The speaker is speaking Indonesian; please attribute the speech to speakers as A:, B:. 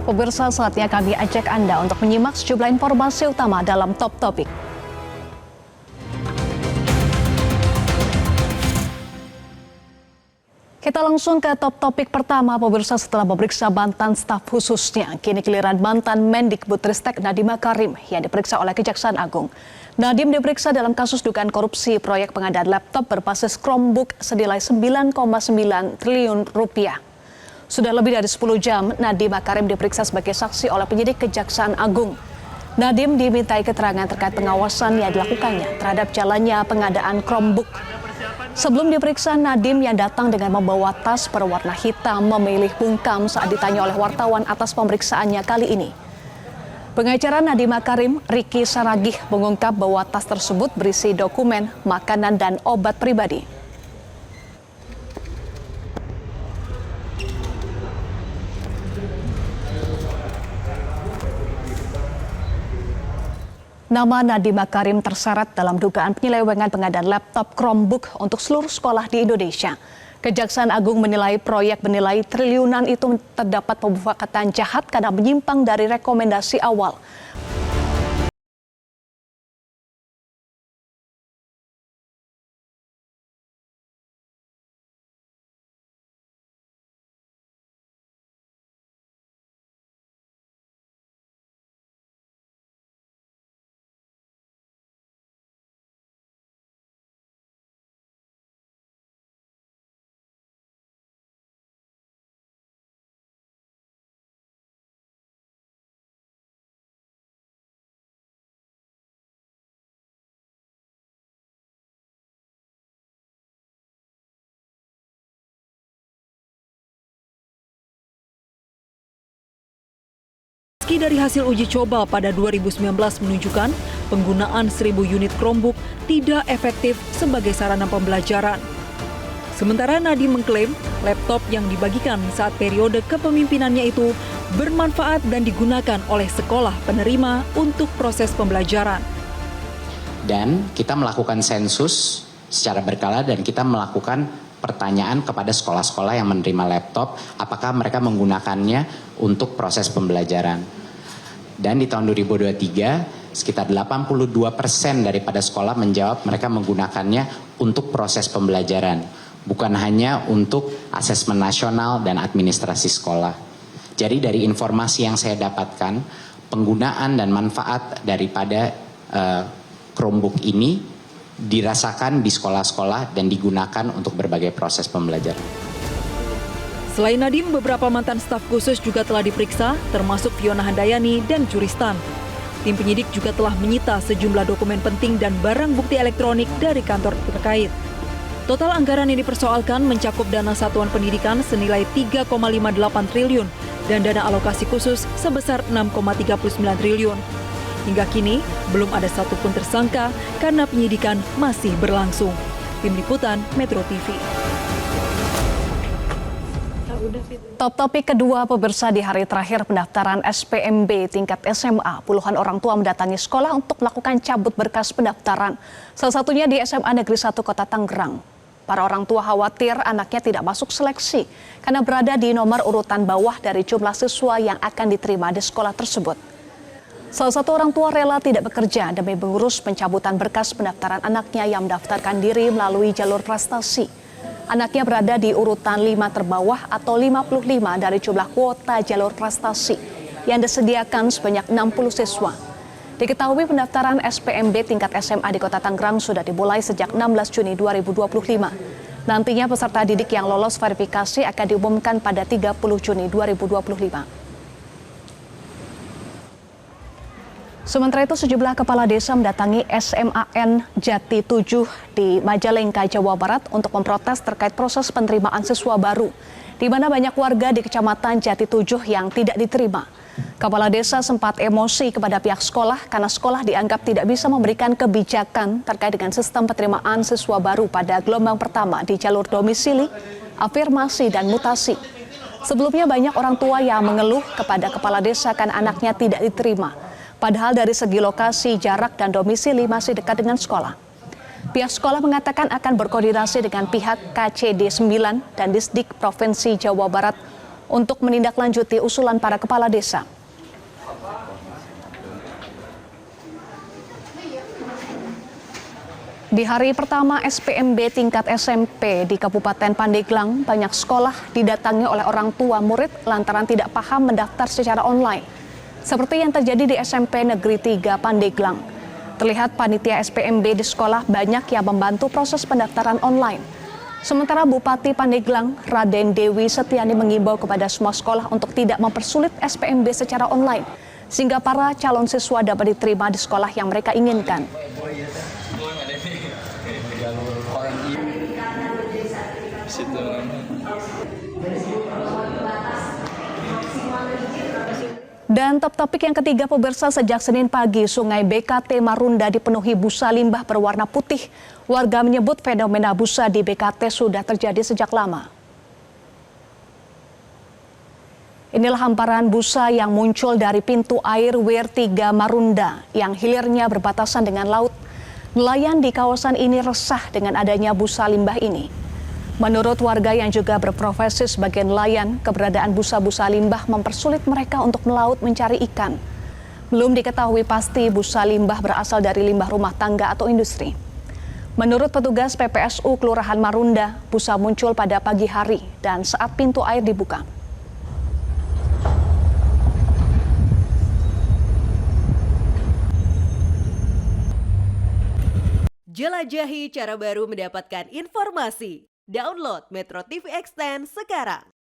A: Pemirsa, saatnya kami ajak Anda untuk menyimak sejumlah informasi utama dalam Top Topik. Kita langsung ke Top Topik pertama, pemirsa. Setelah memeriksa mantan staf khususnya, kini giliran mantan Mendikbudristek Nadiem Makarim yang diperiksa oleh Kejaksaan Agung. Nadiem diperiksa dalam kasus dugaan korupsi proyek pengadaan laptop berbasis Chromebook senilai 9,9 triliun rupiah. Sudah lebih dari 10 jam, Nadiem Makarim diperiksa sebagai saksi oleh penyidik Kejaksaan Agung. Nadiem dimintai keterangan terkait pengawasan yang dilakukannya terhadap jalannya pengadaan Chromebook. Sebelum diperiksa, Nadiem yang datang dengan membawa tas berwarna hitam memilih bungkam saat ditanya oleh wartawan atas pemeriksaannya kali ini. Pengacara Nadiem Makarim, Ricky Saragih, mengungkap bahwa tas tersebut berisi dokumen, makanan, dan obat pribadi. Nama Nadiem Makarim terseret dalam dugaan penyelewengan pengadaan laptop Chromebook untuk seluruh sekolah di Indonesia. Kejaksaan Agung menilai proyek bernilai triliunan itu terdapat pemufakatan jahat karena menyimpang dari rekomendasi awal.
B: Meski dari hasil uji coba pada 2019 menunjukkan penggunaan 1.000 unit Chromebook tidak efektif sebagai sarana pembelajaran. Sementara Nadiem mengklaim laptop yang dibagikan saat periode kepemimpinannya itu bermanfaat dan digunakan oleh sekolah penerima untuk proses pembelajaran.
C: Dan kita melakukan sensus secara berkala dan kita melakukan pertanyaan kepada sekolah-sekolah yang menerima laptop, apakah mereka menggunakannya untuk proses pembelajaran. Dan di tahun 2023, sekitar 82% daripada sekolah menjawab mereka menggunakannya untuk proses pembelajaran, bukan hanya untuk asesmen nasional dan administrasi sekolah. Jadi dari informasi yang saya dapatkan, penggunaan dan manfaat daripada Chromebook ini dirasakan di sekolah-sekolah dan digunakan untuk berbagai proses pembelajaran.
B: Selain Nadiem, beberapa mantan staf khusus juga telah diperiksa, termasuk Fiona Handayani dan Juristan. Tim penyidik juga telah menyita sejumlah dokumen penting dan barang bukti elektronik dari kantor terkait. Total anggaran yang dipersoalkan mencakup dana satuan pendidikan senilai 3,58 triliun dan dana alokasi khusus sebesar 6,39 triliun. Hingga kini, belum ada satupun tersangka karena penyidikan masih berlangsung. Tim Liputan Metro TV.
A: Top Topik kedua, pemirsa. Di hari terakhir pendaftaran SPMB tingkat SMA, puluhan orang tua mendatangi sekolah untuk melakukan cabut berkas pendaftaran. Salah satunya di SMA Negeri 1 Kota Tangerang. Para orang tua khawatir anaknya tidak masuk seleksi karena berada di nomor urutan bawah dari jumlah siswa yang akan diterima di sekolah tersebut. Salah satu orang tua rela tidak bekerja demi mengurus pencabutan berkas pendaftaran anaknya yang mendaftarkan diri melalui jalur prestasi. Anaknya berada di urutan 5 terbawah atau 55 dari jumlah kuota jalur prestasi yang disediakan sebanyak 60 siswa. Diketahui pendaftaran SPMB tingkat SMA di Kota Tangerang sudah dimulai sejak 16 Juni 2025. Nantinya peserta didik yang lolos verifikasi akan diumumkan pada 30 Juni 2025. Sementara itu, sejumlah kepala desa mendatangi SMAN Jati 7 di Majalengka, Jawa Barat untuk memprotes terkait proses penerimaan siswa baru, di mana banyak warga di Kecamatan Jati 7 yang tidak diterima. Kepala desa sempat emosi kepada pihak sekolah karena sekolah dianggap tidak bisa memberikan kebijakan terkait dengan sistem penerimaan siswa baru pada gelombang pertama di jalur domisili, afirmasi, dan mutasi. Sebelumnya banyak orang tua yang mengeluh kepada kepala desa karena anaknya tidak diterima. Padahal dari segi lokasi, jarak, dan domisili masih dekat dengan sekolah. Pihak sekolah mengatakan akan berkoordinasi dengan pihak KCD 9 dan Disdik Provinsi Jawa Barat untuk menindaklanjuti usulan para kepala desa. Di hari pertama SPMB tingkat SMP di Kabupaten Pandeglang, banyak sekolah didatangi oleh orang tua murid lantaran tidak paham mendaftar secara online. Seperti yang terjadi di SMP Negeri 3 Pandeglang. Terlihat panitia SPMB di sekolah banyak yang membantu proses pendaftaran online. Sementara Bupati Pandeglang, Raden Dewi Setiani mengimbau kepada semua sekolah untuk tidak mempersulit SPMB secara online, sehingga para calon siswa dapat diterima di sekolah yang mereka inginkan. Dan top topik yang ketiga pemirsa, sejak Senin pagi Sungai BKT Marunda dipenuhi busa limbah berwarna putih. Warga menyebut fenomena busa di BKT sudah terjadi sejak lama. Inilah hamparan busa yang muncul dari pintu air Weir 3 Marunda yang hilirnya berbatasan dengan laut. Nelayan di kawasan ini resah dengan adanya busa limbah ini. Menurut warga yang juga berprofesi sebagai nelayan, keberadaan busa-busa limbah mempersulit mereka untuk melaut mencari ikan. Belum diketahui pasti busa limbah berasal dari limbah rumah tangga atau industri. Menurut petugas PPSU Kelurahan Marunda, busa muncul pada pagi hari dan saat pintu air dibuka.
D: Jelajahi cara baru mendapatkan informasi. Download Metro TV Extend sekarang.